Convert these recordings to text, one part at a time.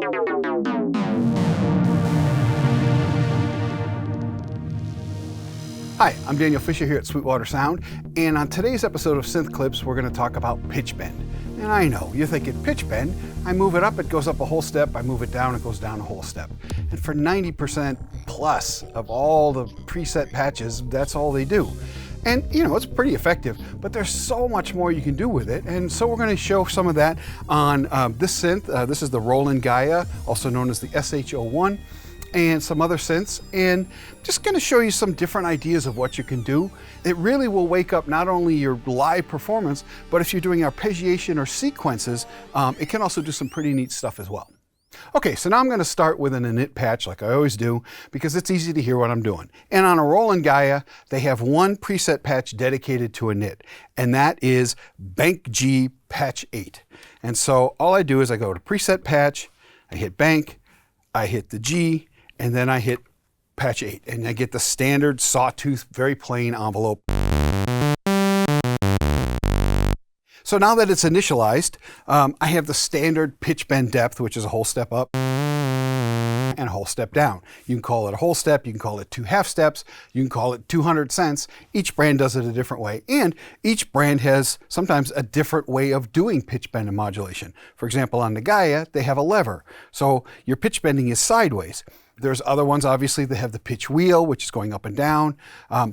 Hi, I'm Daniel Fisher here at Sweetwater Sound, and on today's episode of Synth Clips, we're going to talk about pitch bend. And I know, you're thinking, pitch bend? I move it up, it goes up a whole step. I move it down, it goes down a whole step. And for 90% plus of all the preset patches, that's all they do. And you know, it's pretty effective, but there's so much more you can do with it. And so we're going to show some of that on this synth. This is the Roland GAIA, also known as the SH01. And some other synths, and just going to show you some different ideas of what you can do. It really will wake up not only your live performance, but if you're doing arpeggiation or sequences, it can also do some pretty neat stuff as well. Okay, so now I'm going to start with an init patch like I always do, because it's easy to hear what I'm doing. And on a Roland GAIA, they have one preset patch dedicated to init, and that is Bank G Patch 8. And so all I do is I go to preset patch, I hit bank, I hit the G, and then I hit patch 8, and I get the standard sawtooth, very plain envelope. So now that it's initialized, I have the standard pitch bend depth, which is a whole step up and a whole step down. You can call it a whole step, you can call it 2 half steps, you can call it 200 cents. Each brand does it a different way, and each brand has sometimes a different way of doing pitch bend and modulation. For example, on the GAIA, they have a lever, so your pitch bending is sideways. There's other ones, obviously, that have the pitch wheel, which is going up and down.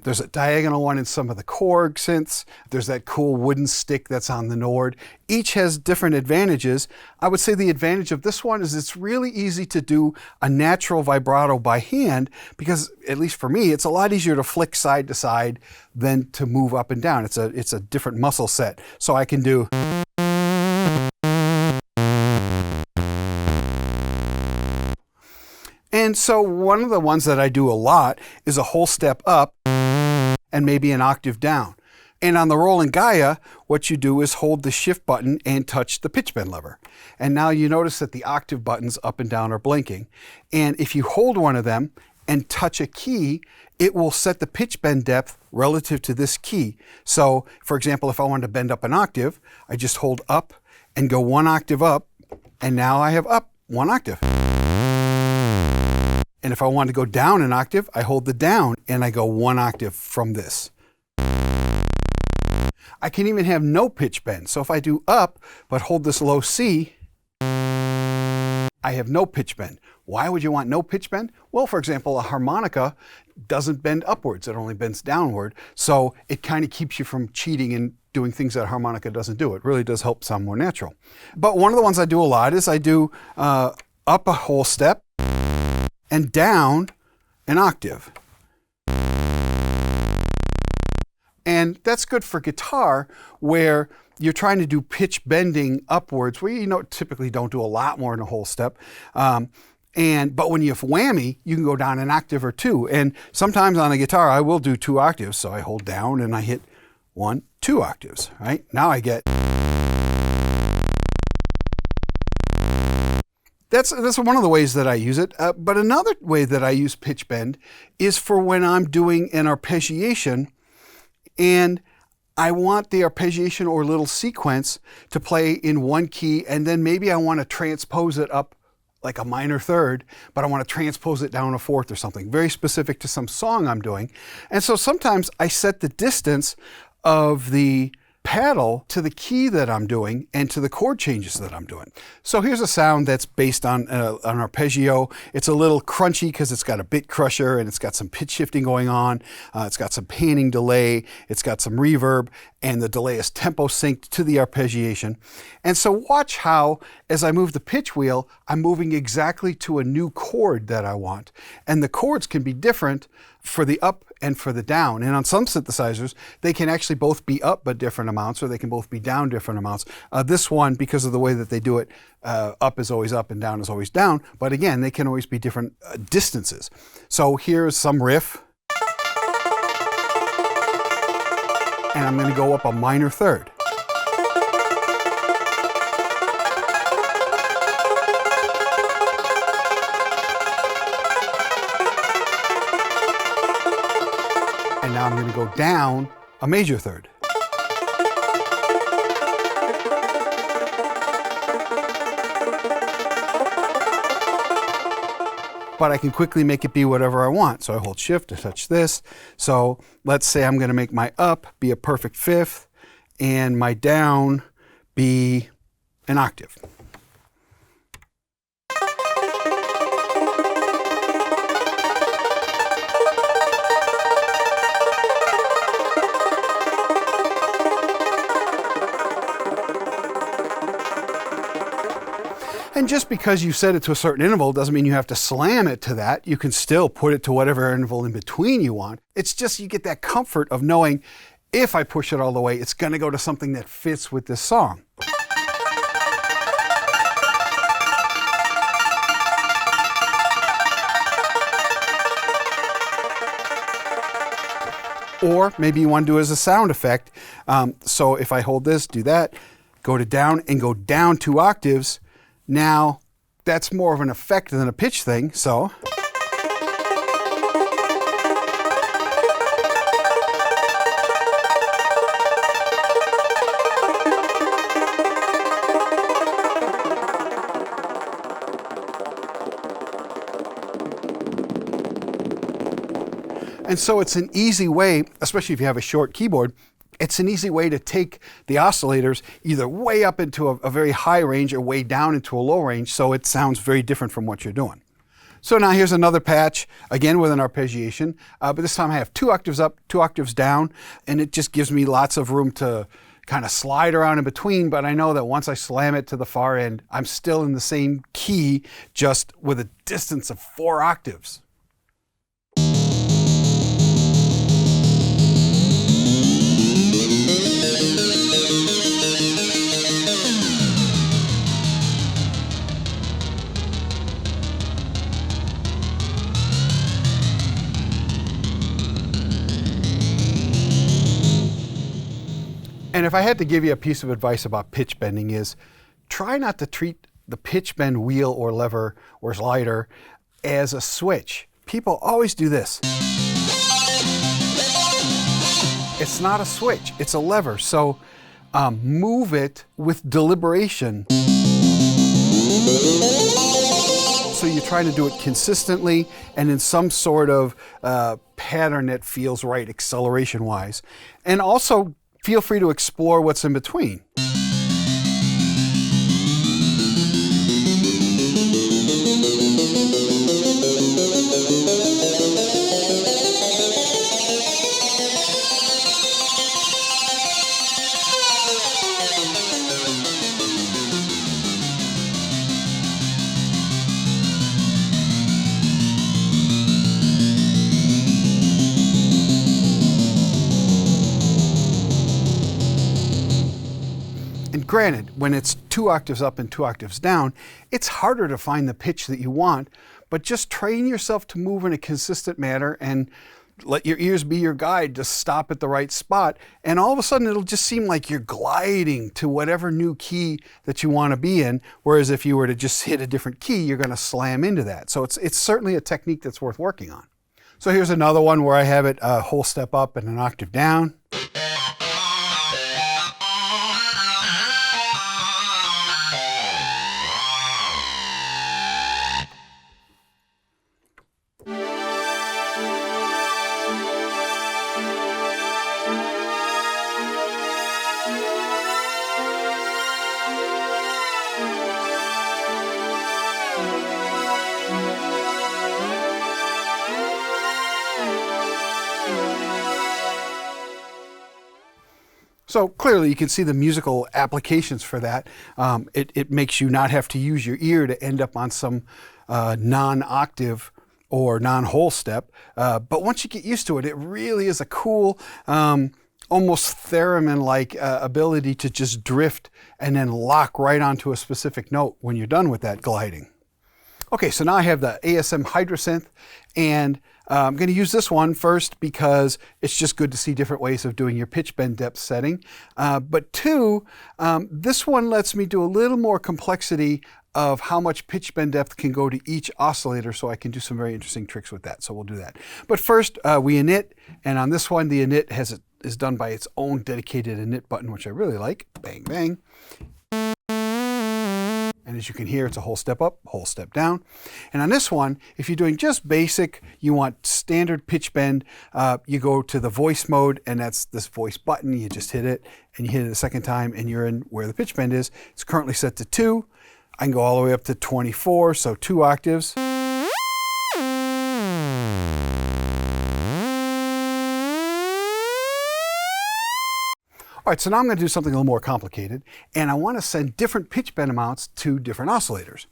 There's a diagonal one in some of the Chord synths. There's that cool wooden stick that's on the Nord. Each has different advantages. I would say the advantage of this one is it's really easy to do a natural vibrato by hand, because, at least for me, it's a lot easier to flick side to side than to move up and down. It's a different muscle set. So I can do... And so one of the ones that I do a lot is a whole step up and maybe an octave down. And on the Roland GAIA, what you do is hold the shift button and touch the pitch bend lever. And now you notice that the octave buttons up and down are blinking. And if you hold one of them and touch a key, it will set the pitch bend depth relative to this key. So, for example, if I wanted to bend up an octave, I just hold up and go 1 octave up, and now I have up 1 octave. And if I want to go down an octave, I hold the down and I go 1 octave from this. I can even have no pitch bend. So if I do up, but hold this low C, I have no pitch bend. Why would you want no pitch bend? Well, for example, a harmonica doesn't bend upwards, it only bends downward. So it kind of keeps you from cheating and doing things that a harmonica doesn't do. It really does help sound more natural. But one of the ones I do a lot is I do up a whole step, and down an octave. And that's good for guitar, where you're trying to do pitch bending upwards, where you typically don't do a lot more than a whole step. But when you have whammy, you can go down an octave or 2. And sometimes on a guitar, I will do 2 octaves. So I hold down and I hit 1, 2 octaves, right? Now I get... That's one of the ways that I use it. But another way that I use pitch bend is for when I'm doing an arpeggiation and I want the arpeggiation or little sequence to play in 1 key, and then maybe I want to transpose it up like a minor third, but I want to transpose it down a 4th or something, very specific to some song I'm doing. And so sometimes I set the distance of the paddle to the key that I'm doing and to the chord changes that I'm doing. So here's a sound that's based on an arpeggio. It's a little crunchy because it's got a bit crusher and it's got some pitch shifting going on. It's got some panning delay. It's got some reverb, and the delay is tempo synced to the arpeggiation. And so watch how, as I move the pitch wheel, I'm moving exactly to a new chord that I want. And the chords can be different for the up and for the down. And on some synthesizers, they can actually both be up but different amounts, or they can both be down different amounts. This one, because of the way that they do it, up is always up and down is always down. But again, they can always be different distances. So here's some riff. And I'm going to go up a minor third. And now I'm going to go down a major third. but I can quickly make it be whatever I want. So I hold shift to touch this. So let's say I'm going to make my up be a perfect fifth and my down be an octave. And just because you set it to a certain interval doesn't mean you have to slam it to that. You can still put it to whatever interval in between you want. It's just you get that comfort of knowing if I push it all the way, it's going to go to something that fits with this song. Or maybe you want to do it as a sound effect. So if I hold this, do that, go to down and go down 2 octaves, now that's more of an effect than a pitch thing, so. And so it's an easy way, especially if you have a short keyboard, it's an easy way to take the oscillators either way up into a very high range or way down into a low range, so it sounds very different from what you're doing. So now here's another patch, again with an arpeggiation, but this time I have 2 octaves up, 2 octaves down, and it just gives me lots of room to kind of slide around in between, but I know that once I slam it to the far end, I'm still in the same key, just with a distance of 4 octaves. And if I had to give you a piece of advice about pitch bending is, try not to treat the pitch bend wheel or lever or slider as a switch. People always do this. It's not a switch, it's a lever. So move it with deliberation. So you're trying to do it consistently and in some sort of pattern that feels right acceleration-wise. And also, feel free to explore what's in between. Granted, when it's 2 octaves up and 2 octaves down, it's harder to find the pitch that you want, but just train yourself to move in a consistent manner and let your ears be your guide to stop at the right spot. And all of a sudden, it'll just seem like you're gliding to whatever new key that you want to be in. Whereas if you were to just hit a different key, you're going to slam into that. So it's certainly a technique that's worth working on. So here's another one where I have it a whole step up and an octave down. So clearly you can see the musical applications for that. It makes you not have to use your ear to end up on some non-octave or non-whole step. But once you get used to it, it really is a cool, almost theremin-like ability to just drift and then lock right onto a specific note when you're done with that gliding. Okay, so now I have the ASM Hydrasynth, and I'm going to use this one first because it's just good to see different ways of doing your pitch bend depth setting. But 2, this one lets me do a little more complexity of how much pitch bend depth can go to each oscillator, so I can do some very interesting tricks with that. So we'll do that. But first, we init, and on this one, the init is done by its own dedicated init button, which I really like. Bang, bang. And as you can hear, it's a whole step up, whole step down. And on this one, if you're doing just basic, you want standard pitch bend, you go to the voice mode, and that's this voice button. You just hit it, and you hit it a second time, and you're in where the pitch bend is. It's currently set to 2. I can go all the way up to 24, so 2 octaves. All right, so now I'm going to do something a little more complicated, and I want to send different pitch bend amounts to different oscillators.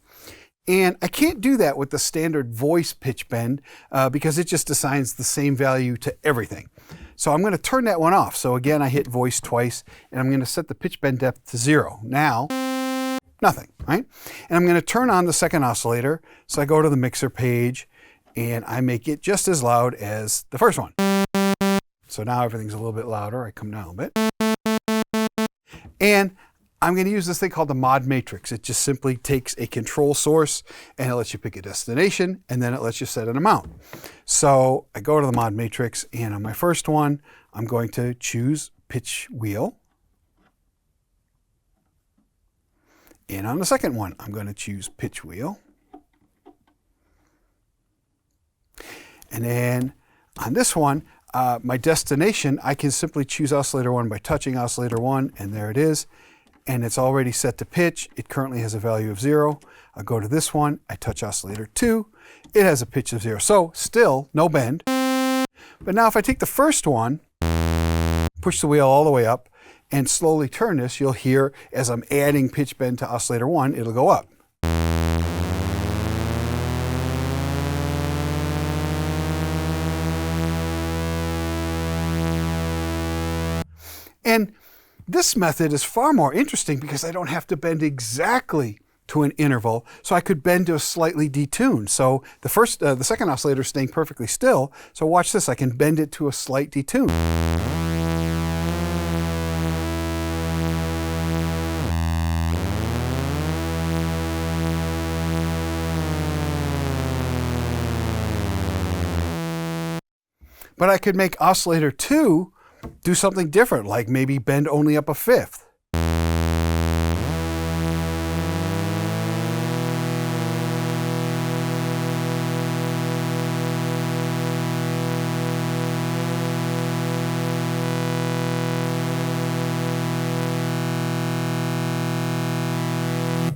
And I can't do that with the standard voice pitch bend because it just assigns the same value to everything. So I'm going to turn that one off. So again, I hit voice twice, and I'm going to set the pitch bend depth to 0. Now, nothing, right? And I'm going to turn on the second oscillator. So I go to the mixer page, and I make it just as loud as the first one. So now everything's a little bit louder. I come down a little bit. And I'm going to use this thing called the mod matrix. It just simply takes a control source and it lets you pick a destination, and then it lets you set an amount. So I go to the mod matrix, and on my first one, I'm going to choose pitch wheel. And on the second one, I'm going to choose pitch wheel. And then on this one, my destination, I can simply choose oscillator 1 by touching oscillator 1, and there it is. And it's already set to pitch. It currently has a value of 0. I go to this one, I touch oscillator 2, it has a pitch of 0. So still no bend. But now if I take the first one, push the wheel all the way up, and slowly turn this, you'll hear as I'm adding pitch bend to oscillator 1, it'll go up. And this method is far more interesting because I don't have to bend exactly to an interval, so I could bend to a slightly detuned. So the second oscillator is staying perfectly still. So watch this, I can bend it to a slight detune. But I could make oscillator 2 do something different, like maybe bend only up a fifth.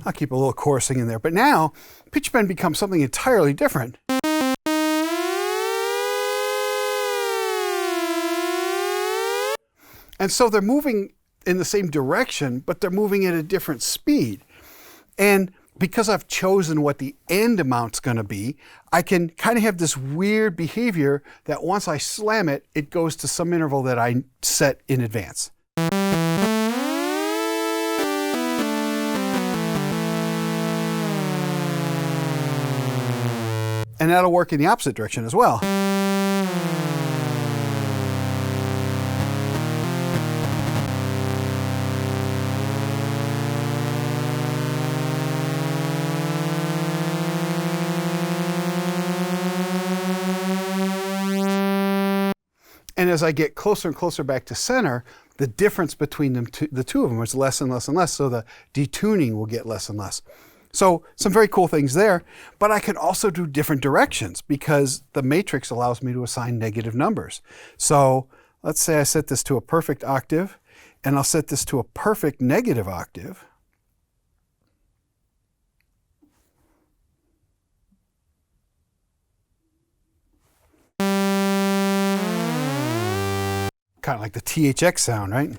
I'll keep a little chorusing in there, but now pitch bend becomes something entirely different. And so they're moving in the same direction, but they're moving at a different speed. And because I've chosen what the end amount's going to be, I can kind of have this weird behavior that once I slam it, it goes to some interval that I set in advance. And that'll work in the opposite direction as well. And as I get closer and closer back to center, the difference between them the two of them is less and less and less, so the detuning will get less and less. So some very cool things there, but I can also do different directions because the matrix allows me to assign negative numbers. So let's say I set this to a perfect octave, and I'll set this to a perfect negative octave. Kind of like the THX sound, right?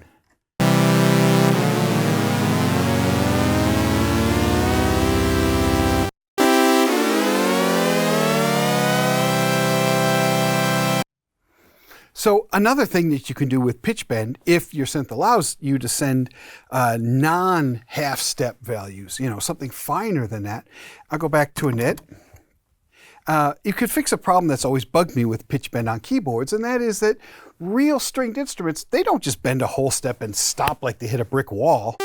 So another thing that you can do with pitch bend, if your synth allows you to send non-half step values, something finer than that. I'll go back to a knit. You could fix a problem that's always bugged me with pitch bend on keyboards, and that is that real stringed instruments, they don't just bend a whole step and stop like they hit a brick wall.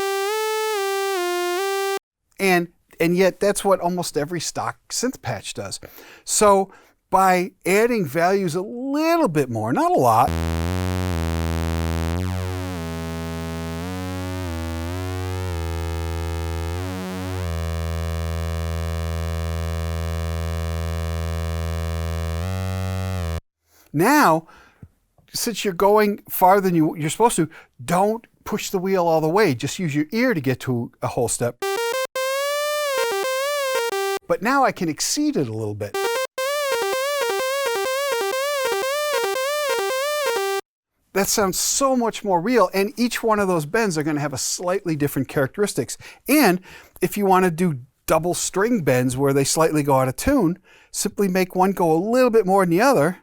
And yet that's what almost every stock synth patch does. So by adding values a little bit more, not a lot, Now, since you're going farther than you're supposed to, don't push the wheel all the way. Just use your ear to get to a whole step. But now I can exceed it a little bit. That sounds so much more real, and each one of those bends are going to have a slightly different characteristics. And if you want to do double string bends where they slightly go out of tune, simply make one go a little bit more than the other.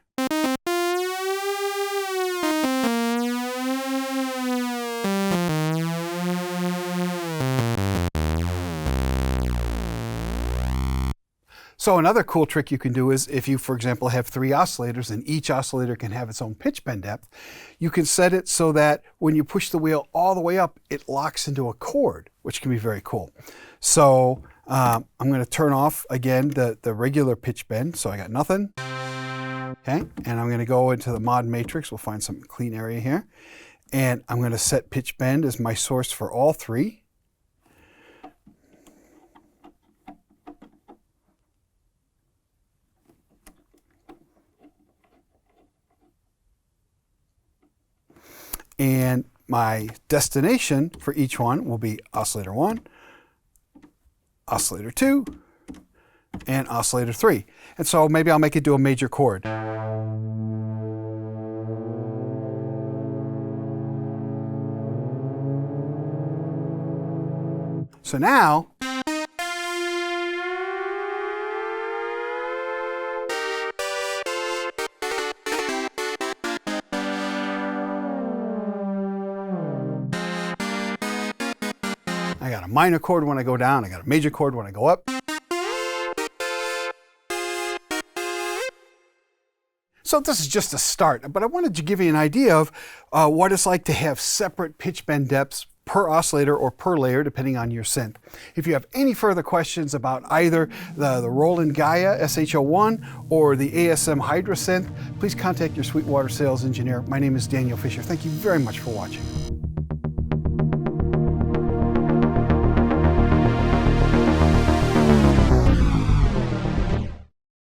So another cool trick you can do is if you, for example, have 3 oscillators and each oscillator can have its own pitch bend depth, you can set it so that when you push the wheel all the way up, it locks into a chord, which can be very cool. So I'm going to turn off, again, the regular pitch bend, so I got nothing. Okay, and I'm going to go into the mod matrix. We'll find some clean area here. And I'm going to set pitch bend as my source for all 3. And my destination for each one will be oscillator 1, oscillator 2, and oscillator 3. And so maybe I'll make it do a major chord. So now, I got a minor chord when I go down, I got a major chord when I go up. So this is just a start, but I wanted to give you an idea of what it's like to have separate pitch bend depths per oscillator or per layer, depending on your synth. If you have any further questions about either the Roland GAIA SH01 or the ASM Hydrasynth, please contact your Sweetwater sales engineer. My name is Daniel Fisher. Thank you very much for watching.